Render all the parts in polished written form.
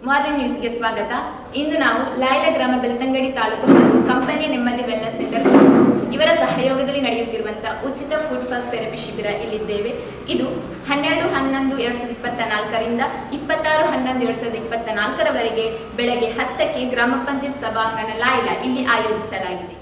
Morning ನ್ಯೂಸ್ಗೆ ಸ್ವಾಗತ. ಇಂದು ನಾವು ಲಾಯ್ಲಾ ಗ್ರಾಮ ಬೆಳ್ತಂಗಡಿ ತಾಲೂಕು ಹಾಗೂ ಕಂಪನಿ ನೆಮ್ಮದಿ ವೆಲ್ನೆಸ್ ಸೆಂಟರ್ ಇವರ ಸಹಯೋಗದಲ್ಲಿ ನಡೆಯುತ್ತಿರುವಂತಹ ಉಚಿತ ಫುಡ್ ಫಾಸ್ಟ್ ಥೆರಪಿ ಶಿಬಿರ ಇಲ್ಲಿದ್ದೇವೆ. ಇದು 12/11/2024ರಿಂದ 26/11/2024ರವರೆಗೆ ಬೆಳಗ್ಗೆ 10ಕ್ಕೆ ಗ್ರಾಮ ಪಂಚಾಯತ್ ಸಭಾಂಗಣ ಲಾಯ್ಲಾ ಇಲ್ಲಿ ಆಯೋಜಿಸಲಾಗಿದೆ.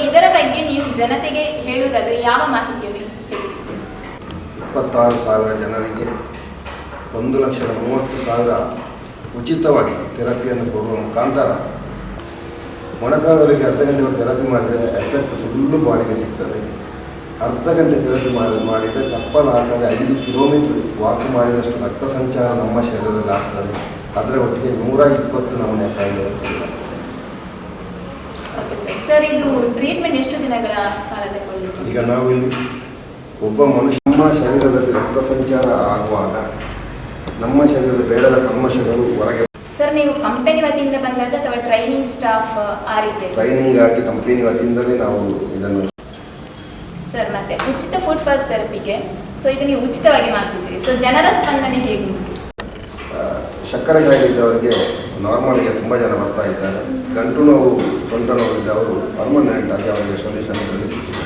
ಇದರ ಬಗ್ಗೆ ನೀವು ಜನತೆಗೆ ಹೇಳುವುದಾದ್ರೆ ಯಾವ ಮಾಹಿತಿಯನ್ನು 26,000 ಜನರಿಗೆ 1,30,000 ಉಚಿತವಾಗಿ ಥೆರಪಿಯನ್ನು ಕೊಡುವ ಮುಖಾಂತರ ಮೊಣಕಾಲವರಿಗೆ ಅರ್ಧ ಗಂಟೆ ಥೆರಪಿ ಮಾಡಿದರೆ ಎಫೆಕ್ಟ್ ಫುಲ್ಲು ಬಾಡಿಗೆ ಸಿಗ್ತದೆ. ಅರ್ಧ ಗಂಟೆ ಥೆರಪಿ ಮಾಡಿದರೆ ಚಪ್ಪಲ್ ಹಾಕದೆ 5 ಕಿಲೋಮೀಟರ್ ವಾಕ್ ಮಾಡಿದಷ್ಟು ರಕ್ತ ಸಂಚಾರ ನಮ್ಮ ಶರೀರದಲ್ಲಿ ಆಗ್ತದೆ. ಅದರ ಒಟ್ಟಿಗೆ 120 ನಮೂನೆ ಕಾಯಿಲೆ. ಸರ್, ಇದು ಟ್ರೀಟ್ಮೆಂಟ್ ಎಷ್ಟು ದಿನಗಳ ಕಾಲ ತಗೊಳ್ಳುತ್ತೆ? ಈಗ ನಾವು ಇಲ್ಲಿ ಒಬ್ಬ ಮನುಷ್ಯ ನಮ್ಮ ಶರೀರದಲ್ಲಿ ರಕ್ತ ಸಂಚಾರ ಆಗುವಾಗ ನಮ್ಮ ಶರೀರದ ಬೇಡದ ಕಲ್ಮಶಗಳು ಹೊರಗೆ. ಸರ್, ನೀವು ಕಂಪನಿ ವತಿಯಿಂದ ಬಂದಾಗ ಅಥವಾ ಟ್ರೈನಿಂಗ್ ಸ್ಟಾಫ್ ಆ ರೀತಿ? ಟ್ರೈನಿಂಗ್ ಆಗಿ ಕಂಪನಿ ವತಿಯಿಂದಲೇ ನಾವು ಇದನ್ನು. ಸರ್, ಮತ್ತೆ ಉಚಿತ ಫುಡ್ ಫಾಸ್ಟ್ ಥೆರಪಿಗೆ ಇದು ನೀವು ಉಚಿತವಾಗಿ ಮಾಡ್ತಿದ್ದೀರಿ. ಜನರ ಸ್ಪಂದನೆ ಹೇಗೆ? ಸಕ್ಕರೆ ಕಾಯಿಲೆ ಇದ್ದವರಿಗೆ ನಾರ್ಮಲ್ಗೆ ತುಂಬ ಜನ ಬರ್ತಾ ಇದ್ದಾರೆ. ಗಂಟು ನೋವು, ಸೊಂಟ ನೋವು ಇದ್ದವರು ಪರ್ಮನೆಂಟ್ ಆಗಿ ಅವರಿಗೆ ಸೊಲ್ಯೂಷನ್ ಸಿಕ್ಕಿದೆ.